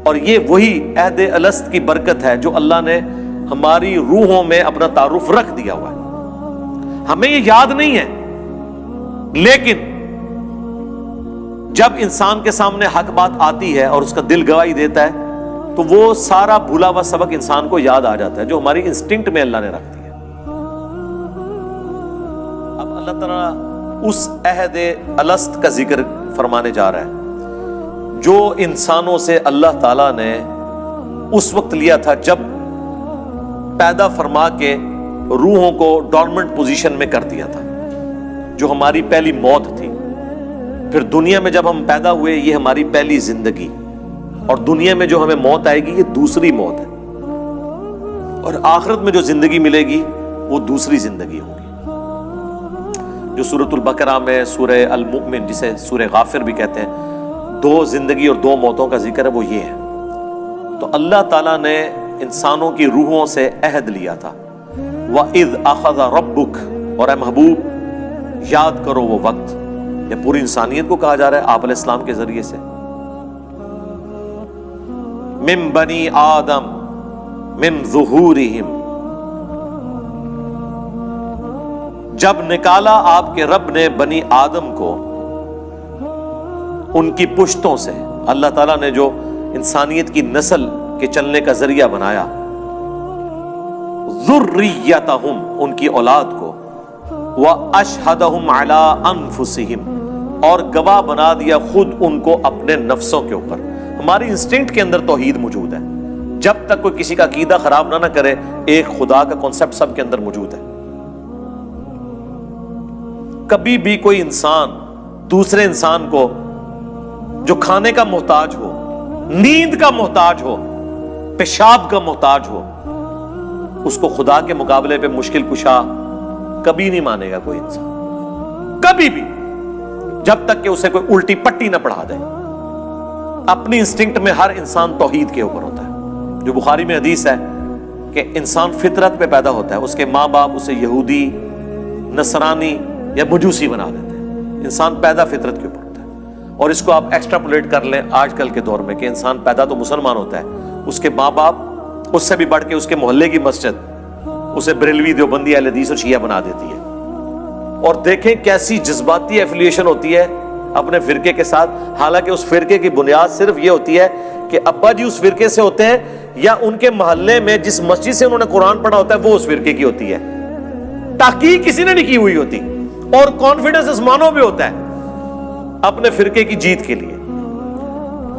اور یہ وہی عہد الست کی برکت ہے جو اللہ نے ہماری روحوں میں اپنا تعارف رکھ دیا ہوا ہے. ہمیں یہ یاد نہیں ہے، لیکن جب انسان کے سامنے حق بات آتی ہے اور اس کا دل گواہی دیتا ہے تو وہ سارا بھولا ہوا سبق انسان کو یاد آ جاتا ہے جو ہماری انسٹنکٹ میں اللہ نے رکھ دیا. اب اللہ تعالیٰ اس عہد الست کا ذکر فرمانے جا رہا ہے جو انسانوں سے اللہ تعالیٰ نے اس وقت لیا تھا جب پیدا فرما کے روحوں کو ڈورمنٹ پوزیشن میں کر دیا تھا، جو ہماری پہلی موت تھی. پھر دنیا میں جب ہم پیدا ہوئے یہ ہماری پہلی زندگی، اور دنیا میں جو ہمیں موت آئے گی یہ دوسری موت ہے، اور آخرت میں جو زندگی ملے گی وہ دوسری زندگی ہوگی. جو سورۃ البقرہ میں سورہ المؤمن جسے سورہ غافر بھی کہتے ہیں، 2 زندگی اور 2 موتوں کا ذکر ہے، وہ یہ ہے. تو اللہ تعالیٰ نے انسانوں کی روحوں سے عہد لیا تھا. وَإِذْ أَخَذَ رَبُّكَ، اور اے محبوب یاد کرو وہ وقت. یہ پوری انسانیت کو کہا جا رہا ہے آپ علیہ السلام کے ذریعے سے. من بنی آدم من ظہورہم، جب نکالا آپ کے رب نے بنی آدم کو ان کی پشتوں سے. اللہ تعالیٰ نے جو انسانیت کی نسل کے چلنے کا ذریعہ بنایا، ذریتہم، ان کی اولاد کو، واشہدہم علی انفسہم، اور گواہ بنا دیا خود ان کو اپنے نفسوں کے اوپر. ہماری انسٹنکٹ کے اندر توحید موجود ہے. جب تک کوئی کسی کا عقیدہ خراب نہ کرے، ایک خدا کا کانسیپٹ سب کے اندر موجود ہے. کبھی بھی کوئی انسان دوسرے انسان کو جو کھانے کا محتاج ہو، نیند کا محتاج ہو، پیشاب کا محتاج ہو، اس کو خدا کے مقابلے پہ مشکل کشا کبھی نہیں مانے گا کوئی انسان، کبھی بھی، جب تک کہ اسے کوئی الٹی پٹی نہ پڑھا دے. اپنی انسٹنکٹ میں ہر انسان توحید کے اوپر ہوتا ہے. جو بخاری میں حدیث ہے کہ انسان فطرت پہ پیدا ہوتا ہے، اس کے ماں باپ اسے یہودی، نصرانی یا مجوسی بنا دیتے ہیں. انسان پیدا فطرت کے اوپر ہوتا ہے. اور اس کو آپ ایکسٹراپولیٹ کر لیں آج کل کے دور میں کہ انسان پیدا تو مسلمان ہوتا ہے، اس کے ماں باپ اس سے بھی بڑھ کے اس کے محلے کی مسجد اسے بریلوی، دیوبندی، اہل حدیث اور شیعہ بنا دیتی ہے. اور دیکھیں کیسی جذباتی ایفیلیشن ہوتی ہے اپنے فرقے کے ساتھ، حالانکہ اس فرقے کی بنیاد صرف یہ ہوتی ہے کہ ابا جی اس فرقے سے ہوتے ہیں یا ان کے محلے میں جس مسجد سے انہوں نے قرآن پڑھا ہوتا ہے وہ اس فرقے کی ہوتی ہے. تحقیق کسی نے نہیں کی ہوئی ہوتی، اور کانفیڈنس آسمانوں پہ ہوتا ہے اپنے فرقے کی جیت کے لیے.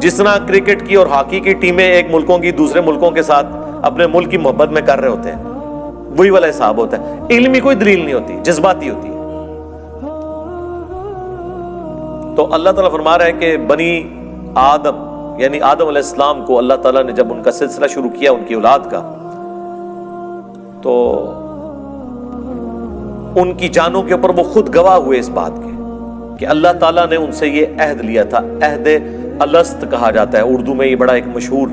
جس طرح کرکٹ کی اور ہاکی کی ٹیمیں ایک ملکوں کی دوسرے ملکوں کے ساتھ اپنے ملک کی محبت میں کر رہے ہوتے ہیں، وہی والا حساب ہوتا ہے. علمی کوئی دلیل نہیں ہوتی، جذباتی ہوتی ہے. تو اللہ تعالیٰ فرما رہا ہے کہ بنی آدم یعنی آدم علیہ السلام کو اللہ تعالیٰ نے جب ان کا سلسلہ شروع کیا ان کی اولاد کا، تو ان کی جانوں کے اوپر وہ خود گواہ ہوئے اس بات کے کہ اللہ تعالیٰ نے ان سے یہ عہد لیا تھا. عہد الست کہا جاتا ہے اردو میں، یہ بڑا ایک مشہور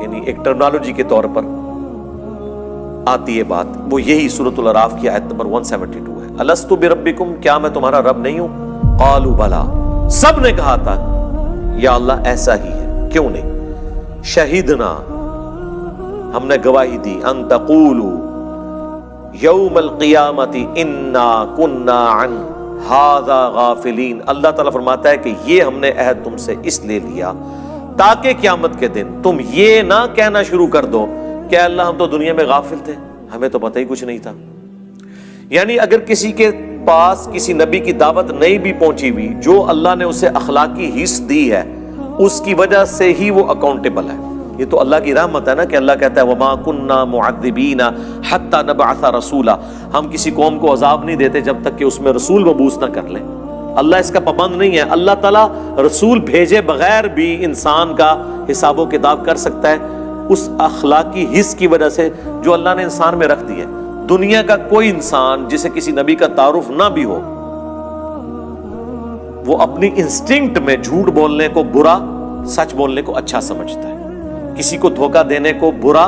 یعنی ایک ٹرمنالوجی کے طور پر آتی ہے بات. وہ یہی سورۃ الاعراف کی آیت نمبر 172 ہے. الست بربکم، کیا میں تمہارا رب نہیں ہوں؟ قالوا بلا، سب نے کہا تھا یا اللہ ایسا ہی ہے، کیوں نہیں؟ شہیدنا، ہم نے گواہی دی، ان تقولوا یوم القیامت انا کنا عن ھذا غافلین. اللہ تعالیٰ فرماتا ہے کہ یہ ہم نے عہد تم سے اس لیے لیا تاکہ قیامت کے دن تم یہ نہ کہنا شروع کر دو کہ اللہ ہم تو دنیا میں غافل تھے، ہمیں تو پتہ ہی کچھ نہیں تھا. یعنی اگر کسی کے پاس کسی نبی کی دعوت نہیں بھی پہنچی ہوئی، جو اللہ نے اسے اخلاقی حص دی ہے اس کی وجہ سے ہی وہ اکاؤنٹیبل ہے. یہ تو اللہ کی رحمت ہے نا کہ اللہ کہتا ہے وَمَا كُنَّا مُعَذِّبِينَ حَتَّى نَبْعَثَ رَسُولًا، ہم کسی قوم کو عذاب نہیں دیتے جب تک کہ اس میں رسول مبعوث نہ کر لیں. اللہ اس کا پابند نہیں ہے. اللہ تعالیٰ رسول بھیجے بغیر بھی انسان کا حساب و کتاب کر سکتا ہے اس اخلاقی حص کی وجہ سے جو اللہ نے انسان میں رکھ دی ہے. دنیا کا کوئی انسان جسے کسی نبی کا تعارف نہ بھی ہو، وہ اپنی انسٹنکٹ میں جھوٹ بولنے کو برا، سچ بولنے کو اچھا سمجھتا ہے. کسی کو دھوکہ دینے کو برا،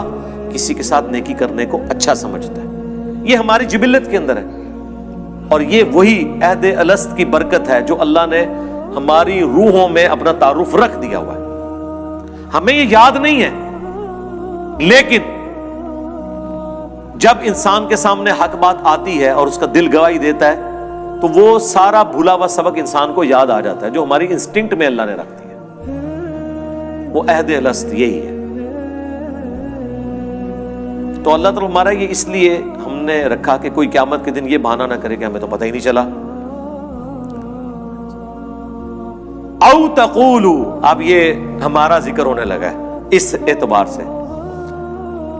کسی کے ساتھ نیکی کرنے کو اچھا سمجھتا ہے. یہ ہماری جبلت کے اندر ہے. اور یہ وہی عہد الست کی برکت ہے جو اللہ نے ہماری روحوں میں اپنا تعارف رکھ دیا ہوا ہے. ہمیں یہ یاد نہیں ہے، لیکن جب انسان کے سامنے حق بات آتی ہے اور اس کا دل گواہی دیتا ہے تو وہ سارا بھولا ہوا سبق انسان کو یاد آ جاتا ہے جو ہماری انسٹنکٹ میں اللہ نے رکھ دی ہے، وہ عہد الست یہی ہے۔ تو اللہ تعالیٰ ہمارا یہ اس لیے ہم نے رکھا کہ کوئی قیامت کے دن یہ بہانہ نہ کرے کہ ہمیں تو پتہ ہی نہیں چلا۔ او تقولوا، اب یہ ہمارا ذکر ہونے لگا ہے اس اعتبار سے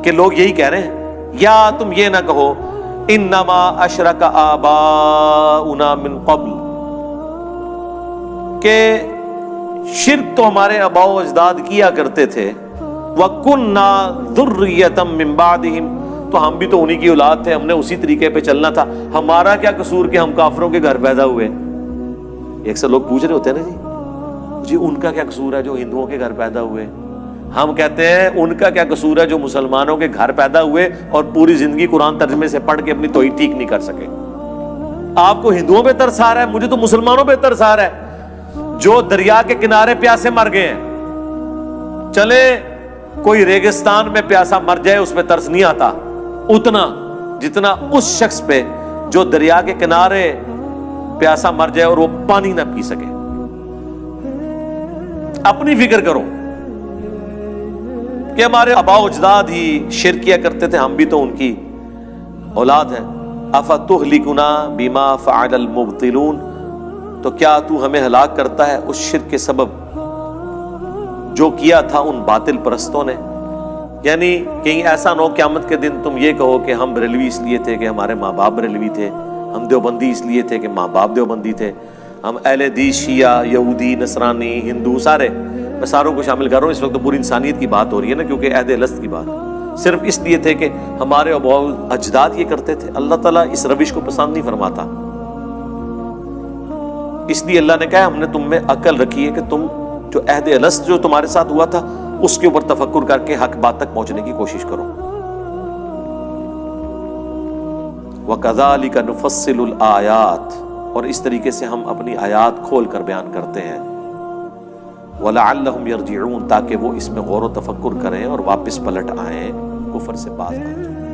کہ لوگ یہی کہہ رہے ہیں، یا تم یہ نہ کہو انما اشرک آباؤنا من قبل، کہ شرک تو ہمارے آباء و اجداد کیا کرتے تھے، وَكُنَّا ذُرِّيَّةً مِّن بَعْدِهِمْ، تو ہم بھی تو انہی کی اولاد تھے، ہم نے اسی طریقے پہ چلنا تھا، ہمارا کیا قصور کہ ہم کافروں کے گھر پیدا ہوئے۔ یہ اکثر لوگ پوچھ رہے ہوتے ہیں نا جی ان کا کیا قصور ہے جو ہندوؤں کے گھر پیدا ہوئے؟ ہم کہتے ہیں ان کا کیا قصور ہے جو مسلمانوں کے گھر پیدا ہوئے اور پوری زندگی قرآن ترجمے سے پڑھ کے اپنی توحید ٹھیک نہیں کر سکے۔ آپ کو ہندوؤں پہ ترس آ رہا ہے، مجھے تو مسلمانوں پہ ترس آ رہا ہے جو دریا کے کنارے پیاسے مر گئے ہیں۔ چلے کوئی ریگستان میں پیاسا مر جائے اس پہ ترس نہیں آتا اتنا جتنا اس شخص پہ جو دریا کے کنارے پیاسا مر جائے اور وہ پانی نہ پی سکے۔ اپنی فکر کرو کہ ہمارے آباء و اجداد ہی شرک کیا کرتے تھے، ہم بھی تو ان کی اولاد ہیں۔ افتہلکنا بما فعل المبطلون، تو کیا تو ہمیں ہلاک کرتا ہے اس شرک کے سبب جو کیا تھا ان باطل پرستوں نے؟ یعنی کہیں ایسا نہ ہو قیامت کے دن تم یہ کہو کہ ہم بریلوی اس لیے تھے کہ ہمارے ماں باپ بریلوی تھے، ہم دیوبندی اس لیے تھے کہ ماں باپ دیوبندی تھے، ہم اہل حدیث شیعہ یہودی نصرانی ہندو سارے، میں ساروں کو شامل کر رہا ہوں، اس وقت تو پوری انسانیت کی بات ہو رہی ہے نا، کیونکہ عہد الست کی بات صرف اس لیے تھے کہ ہمارے آباء و اجداد یہ کرتے تھے۔ اللہ تعالیٰ اس روش کو پسند نہیں فرماتا، اس لیے اللہ نے کہا ہم نے تم میں عقل رکھی ہے کہ تم جو عہد الست جو تمہارے ساتھ ہوا تھا اس کے اوپر تفکر کر کے حق بات تک پہنچنے کی کوشش کرو۔ وَكَذَلِكَ نُفَصِّلُ الْآيَاتِ، اور اس طریقے سے ہم اپنی آیات کھول کر بیان کرتے ہیں، وَلَعَلَّهُمْ يَرْجِعُونَ، تاکہ وہ اس میں غور و تفکر کریں اور واپس پلٹ آئیں، کفر سے باز آ جائیں۔